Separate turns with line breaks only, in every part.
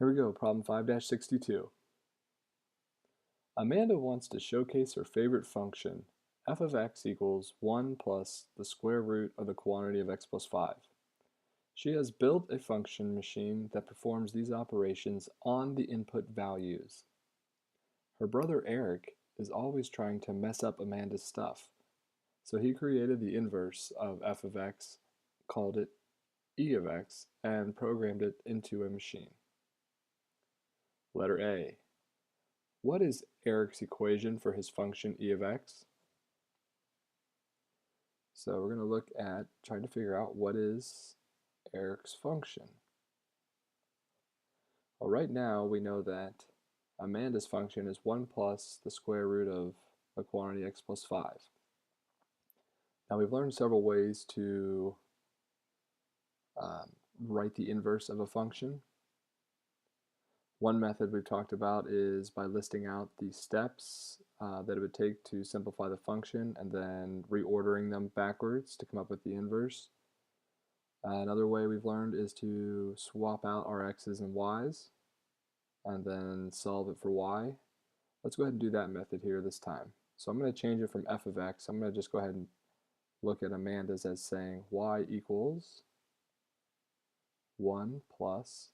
Here we go, problem 5-62. Amanda wants to showcase her favorite function, f of x equals 1 plus the square root of the quantity of x plus 5. She has built a function machine that performs these operations on the input values. Her brother Eric is always trying to mess up Amanda's stuff, so he created the inverse of f of x, called it e of x, and programmed it into a machine. Letter A. What is Eric's equation for his function e of x? So we're going to look at trying to figure out what is Eric's function. Well, right now we know that Amanda's function is 1 plus the square root of a quantity x plus 5. Now we've learned several ways to write the inverse of a function. One method we've talked about is by listing out the steps that it would take to simplify the function and then reordering them backwards to come up with the inverse. Another way we've learned is to swap out our x's and y's and then solve it for y. Let's go ahead and do that method here this time. So I'm going to change it from f of x. I'm going to just go ahead and look at Amanda's as saying y equals 1 plus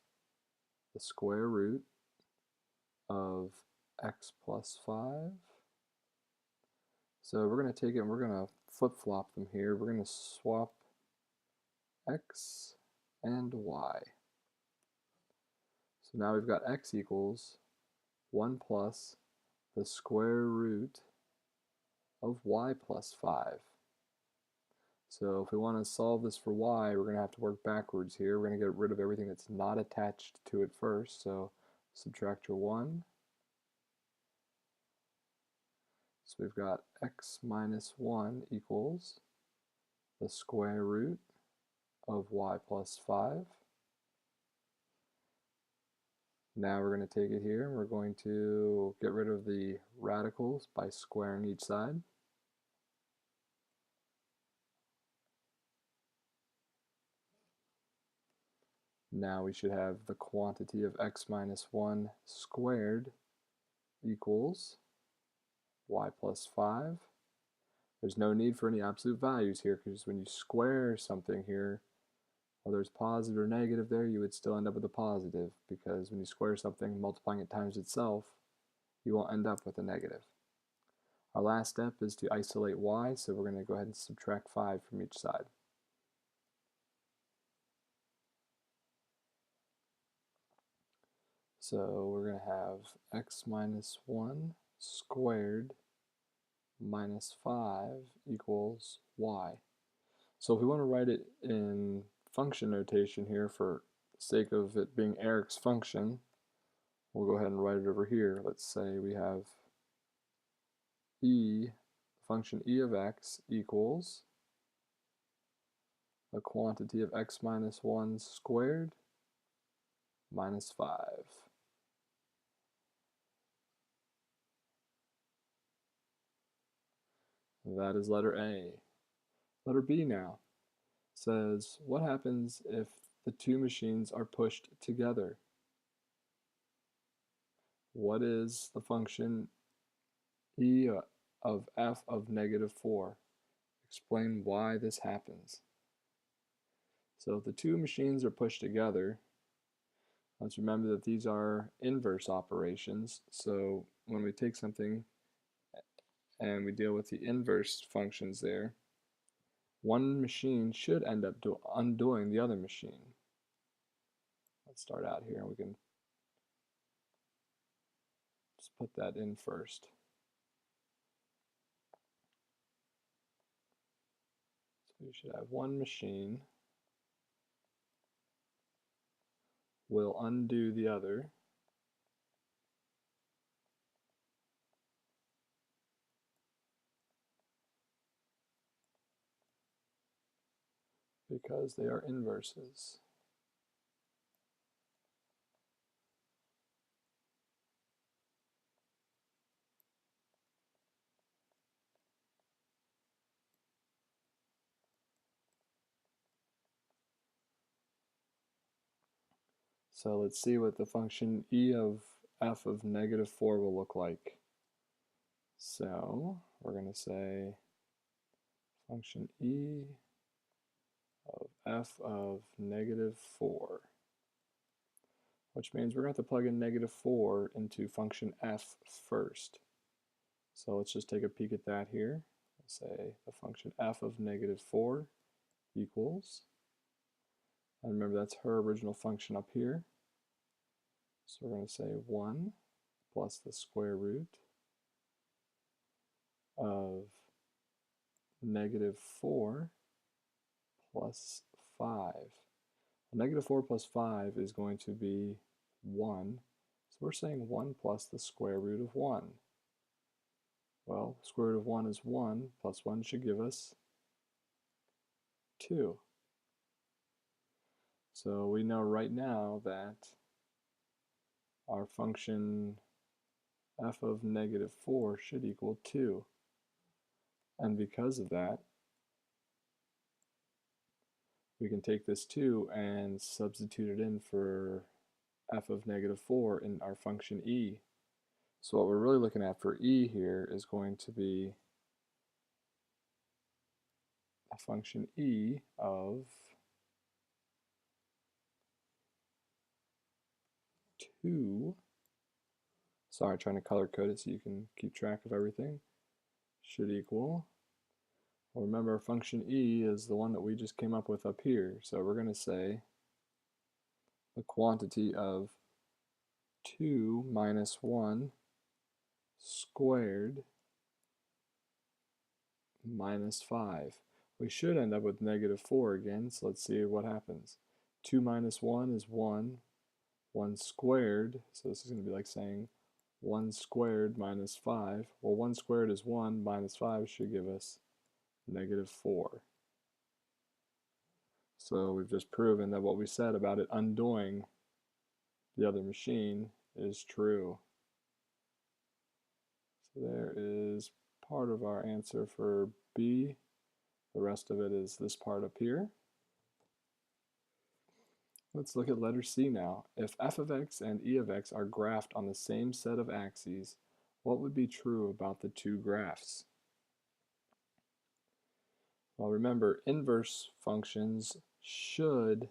the square root of x plus 5. So we're going to take it and we're going to flip-flop them here. We're going to swap x and y. So now we've got x equals 1 plus the square root of y plus 5. So if we want to solve this for y, we're going to have to work backwards here. We're going to get rid of everything that's not attached to it first. So subtract your 1. So we've got x minus 1 equals the square root of y plus 5. Now we're going to take it here and we're going to get rid of the radicals by squaring each side. Now we should have the quantity of x minus 1 squared equals y plus 5. There's no need for any absolute values here because when you square something here, whether it's positive or negative there, you would still end up with a positive because when you square something, multiplying it times itself, you won't end up with a negative. Our last step is to isolate y, so we're going to go ahead and subtract 5 from each side. So we're going to have x minus 1 squared minus 5 equals y. So if we want to write it in function notation here for the sake of it being Eric's function, we'll go ahead and write it over here. Let's say we have function e of x equals the quantity of x minus 1 squared minus 5. That is letter A. Letter B now says, what happens if the two machines are pushed together? What is the function e of f of negative 4? Explain why this happens. So if the two machines are pushed together, let's remember that these are inverse operations. So when we take something and we deal with the inverse functions there, one machine should end up undoing the other machine. Let's start out here and we can just put that in first. So you should have one machine will undo the other. Because they are inverses. So let's see what the function e of f of -4 will look like. So we're going to say function e of f of -4, which means we're going to have to plug in -4 into function f first. So let's just take a peek at that here. Let's say the function f of -4 equals, and remember that's her original function up here. So we're going to say 1 plus the square root of -4 plus 5. Well, -4 plus 5 is going to be 1. So we're saying 1 plus the square root of 1. Well, square root of 1 is 1, plus 1 should give us 2. So we know right now that our function f of -4 should equal 2. And because of that, we can take this 2 and substitute it in for f of -4 in our function e. So what we're really looking at for e here is going to be a function e of 2. Sorry, trying to color code it so you can keep track of everything. Should equal, well, remember our function e is the one that we just came up with up here. So we're going to say the quantity of 2 minus 1 squared minus 5. We should end up with -4 again, so let's see what happens. 2 minus 1 is 1. 1 squared, so this is going to be like saying 1 squared minus 5. Well, 1 squared is 1, minus 5 should give us -4. So we've just proven that what we said about it undoing the other machine is true. So there is part of our answer for B. The rest of it is this part up here. Let's look at letter C now. If f of x and e of x are graphed on the same set of axes, what would be true about the two graphs? Well, remember, inverse functions should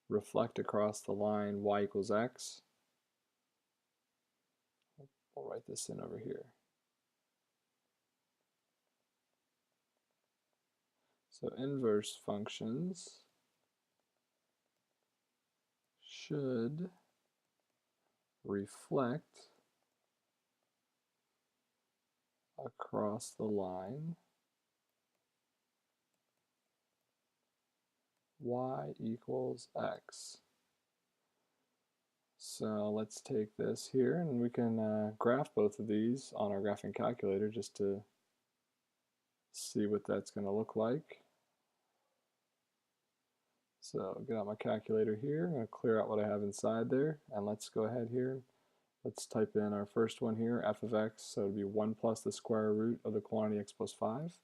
reflect across the line y equals x. We'll write this in over here. So inverse functions should reflect across the line y equals x. So let's take this here and we can graph both of these on our graphing calculator just to see what that's going to look like. So get out my calculator here, I'm going to clear out what I have inside there, and let's go ahead here. Let's type in our first one here, f of x, so it would be 1 plus the square root of the quantity x plus 5.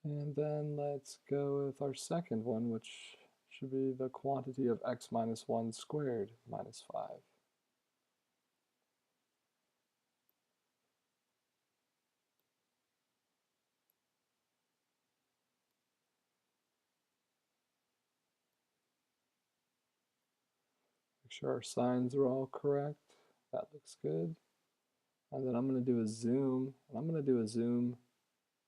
And then let's go with our second one, which should be the quantity of x minus 1 squared minus 5. Make sure our signs are all correct. That looks good. And then I'm going to do a zoom, and I'm going to do a zoom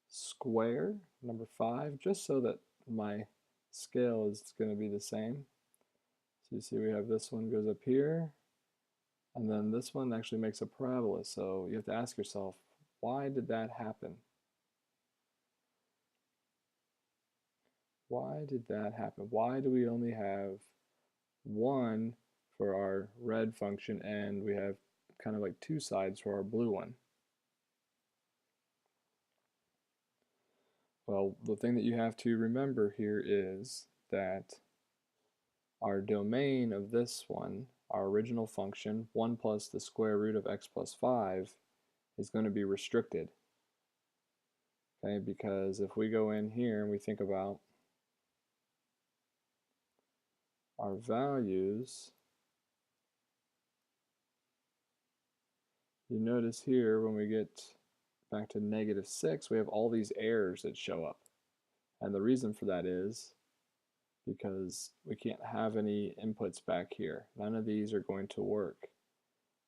square, number 5, just so that my scale is going to be the same. So you see we have this one goes up here, and then this one actually makes a parabola. So you have to ask yourself, why did that happen? Why did that happen? Why do we only have 1 for our red function and we have kind of like 2 sides for our blue one? Well, the thing that you have to remember here is that our domain of this one our original function, 1 plus the square root of x plus 5, is going to be restricted. Okay, because if we go in here and we think about our values, you notice here when we get back to -6, we have all these errors that show up. And the reason for that is because we can't have any inputs back here. None of these are going to work.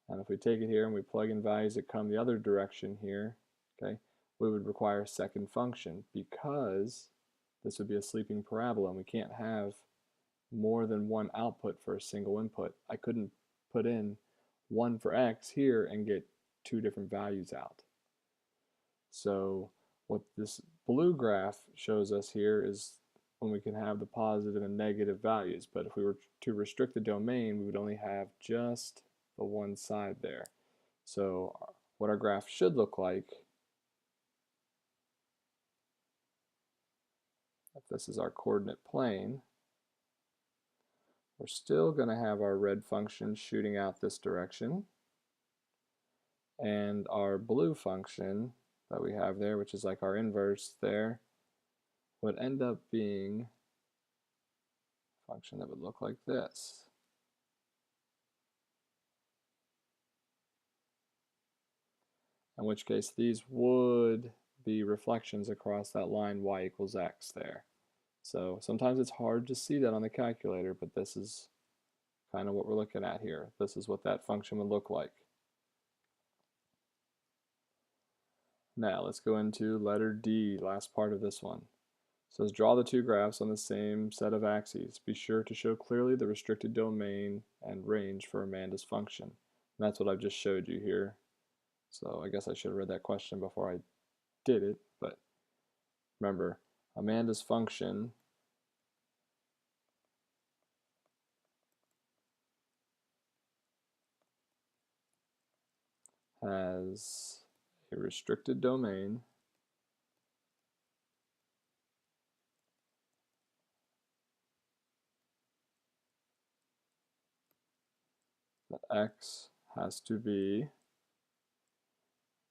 And if we take it here and we plug in values that come the other direction here, okay, we would require a second function because this would be a sleeping parabola and we can't have more than one output for a single input. I couldn't put in 1 for x here and get 2 different values out. So what this blue graph shows us here is when we can have the positive and negative values, but if we were to restrict the domain, we would only have just the one side there. So what our graph should look like, if this is our coordinate plane, we're still going to have our red function shooting out this direction, and our blue function that we have there, which is like our inverse there, would end up being a function that would look like this. In which case these would be reflections across that line y equals x there. So sometimes it's hard to see that on the calculator, but this is kind of what we're looking at here. This is what that function would look like. Now let's go into letter D, last part of this one. It says draw the two graphs on the same set of axes. Be sure to show clearly the restricted domain and range for Amanda's function. And that's what I've just showed you here. So I guess I should have read that question before I did it, but remember, Amanda's function has a restricted domain that x has to be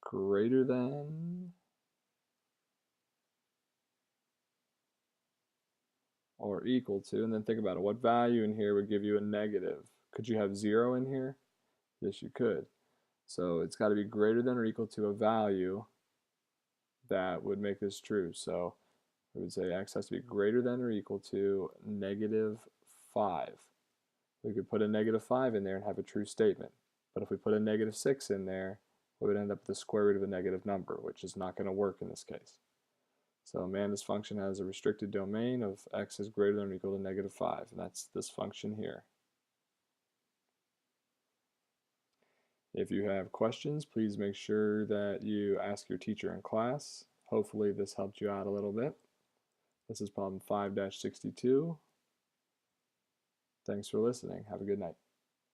greater than or equal to, and then think about it, what value in here would give you a negative? Could you have 0 in here? Yes, you could. So it's got to be greater than or equal to a value that would make this true. So we would say x has to be greater than or equal to -5. We could put a -5 in there and have a true statement. But if we put a -6 in there, we would end up with the square root of a negative number, which is not going to work in this case. So Amanda's function has a restricted domain of x is greater than or equal to -5, and that's this function here. If you have questions, please make sure that you ask your teacher in class. Hopefully this helped you out a little bit. This is problem 5-62. Thanks for listening. Have a good night.